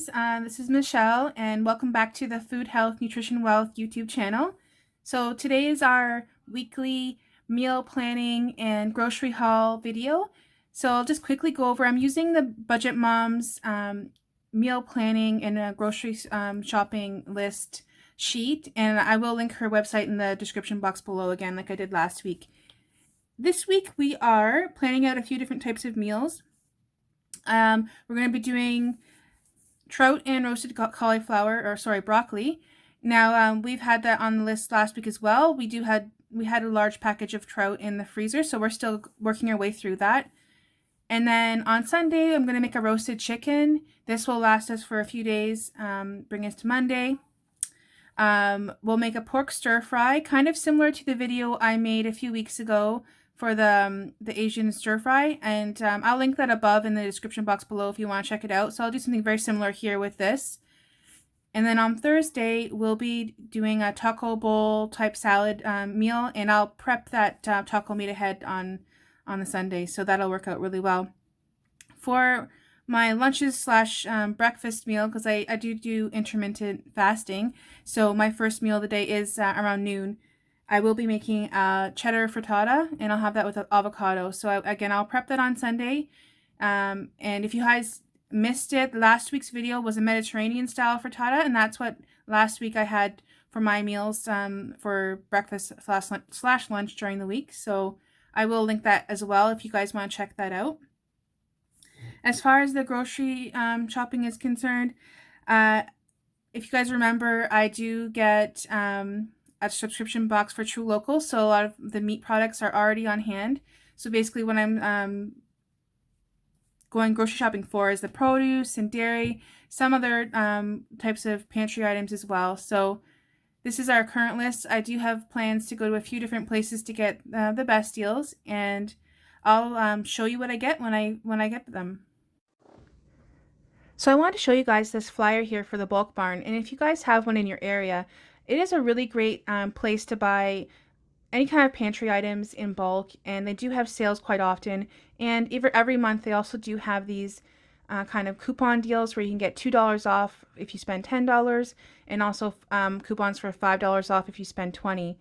guys, this is Michelle and welcome back to the Food Health Nutrition Wealth YouTube channel. So today is our weekly meal planning and grocery haul video. So I'll just quickly go over, I'm using the Budget Moms meal planning and a grocery shopping list sheet, and I will link her website in the description box below again like I did last week. This week we are planning out a few different types of meals. We're going to be doing trout and roasted broccoli. Now, we've had that on the list last week as well. We had a large package of trout in the freezer, so we're still working our way through that. And then on Sunday, I'm going to make a roasted chicken. This will last us for a few days, bring us to Monday. We'll make a pork stir fry, kind of similar to the video I made a few weeks ago for the Asian stir fry, and I'll link that above in the description box below if you want to check it out. So I'll do something very similar here with this. And then on Thursday, we'll be doing a taco bowl type salad meal, and I'll prep that taco meat ahead on the Sunday, so that'll work out really well. For my lunches / breakfast meal, because I do intermittent fasting, so my first meal of the day is around noon. I will be making a cheddar frittata, and I'll have that with avocado. So I'll prep that on Sunday. And if you guys missed it, last week's video was a Mediterranean style frittata, and that's what last week I had for my meals for breakfast / lunch during the week. So I will link that as well if you guys want to check that out. As far as the grocery shopping is concerned, if you guys remember, I do get a subscription box for TruLocal, so a lot of the meat products are already on hand. So basically what I'm going grocery shopping for is the produce and dairy, some other types of pantry items as well. So this is our current list. I do have plans to go to a few different places to get the best deals, and I'll show you what I get when I get them. So I want to show you guys this flyer here for the bulk barn, and if you guys have one in your area, it is a really great place to buy any kind of pantry items in bulk, and they do have sales quite often. And every month they also do have these kind of coupon deals where you can get $2 off if you spend $10, and also coupons for $5 off if you spend $20.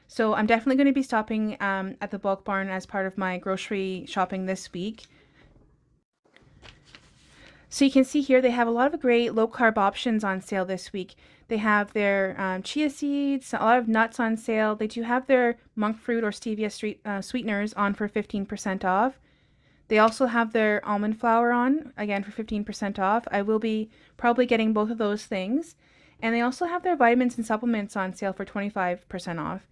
So I'm definitely going to be stopping at the bulk barn as part of my grocery shopping this week. So you can see here they have a lot of great low-carb options on sale this week. They have their chia seeds, a lot of nuts on sale. They do have their monk fruit or stevia sweeteners on for 15% off. They also have their almond flour on, again for 15% off. I will be probably getting both of those things. And they also have their vitamins and supplements on sale for 25% off.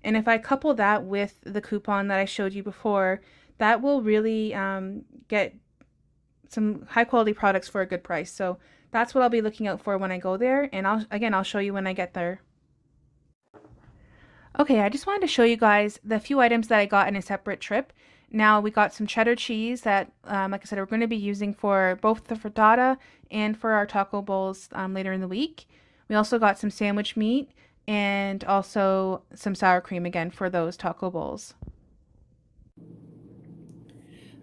And if I couple that with the coupon that I showed you before, that will really get some high quality products for a good price. So that's what I'll be looking out for when I go there, and I'll show you when I get there. Okay, I just wanted to show you guys the few items that I got in a separate trip. Now we got some cheddar cheese that, like I said, we're going to be using for both the frittata and for our taco bowls later in the week. We also got some sandwich meat and also some sour cream again for those taco bowls.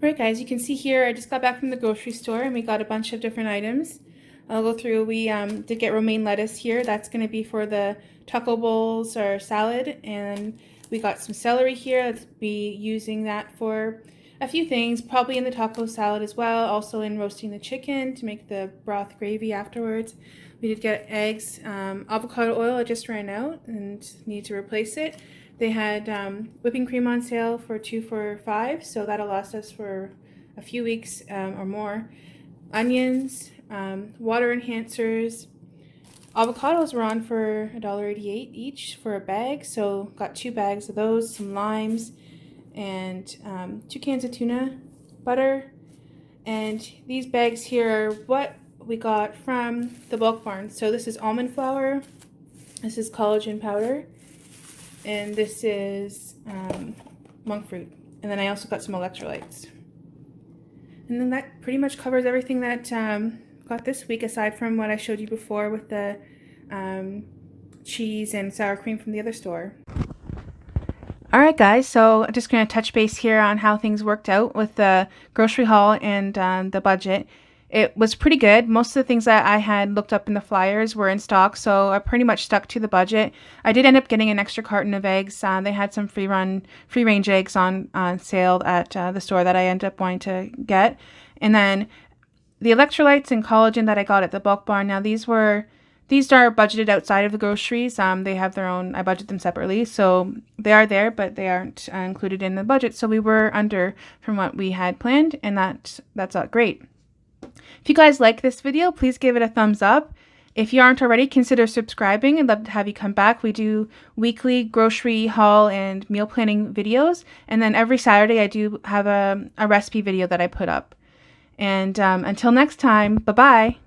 Alright guys, you can see here I just got back from the grocery store and we got a bunch of different items. I'll go through. We did get romaine lettuce here. That's going to be for the taco bowls or salad. And we got some celery here. Let's be using that for a few things, probably in the taco salad as well, also in roasting the chicken to make the broth gravy afterwards. We did get eggs. Avocado oil I just ran out and need to replace it. They had whipping cream on sale for 2 for $5, so that'll last us for a few weeks or more. Onions, water enhancers. Avocados were on for $1.88 each for a bag, so got 2 bags of those, some limes, and 2 cans of tuna, butter. And these bags here are what we got from the bulk barn. So this is almond flour, this is collagen powder, and this is monk fruit. And then I also got some electrolytes. And then that pretty much covers everything that got this week, aside from what I showed you before with the cheese and sour cream from the other store. Alright guys, so I'm just going to touch base here on how things worked out with the grocery haul and the budget. it was pretty good. Most of the things that I had looked up in the flyers were in stock, so I pretty much stuck to the budget. I did end up getting an extra carton of eggs. They had some free range eggs on sale at the store that I ended up wanting to get. And then the electrolytes and collagen that I got at the bulk barn. Now these are budgeted outside of the groceries. They have their own. I budget them separately, so they are there, but they aren't included in the budget. So we were under from what we had planned, and that's great. If you guys like this video, please give it a thumbs up. If you aren't already, consider subscribing. I'd love to have you come back. We do weekly grocery haul and meal planning videos, and then every Saturday I do have a recipe video that I put up. And until next time, bye-bye.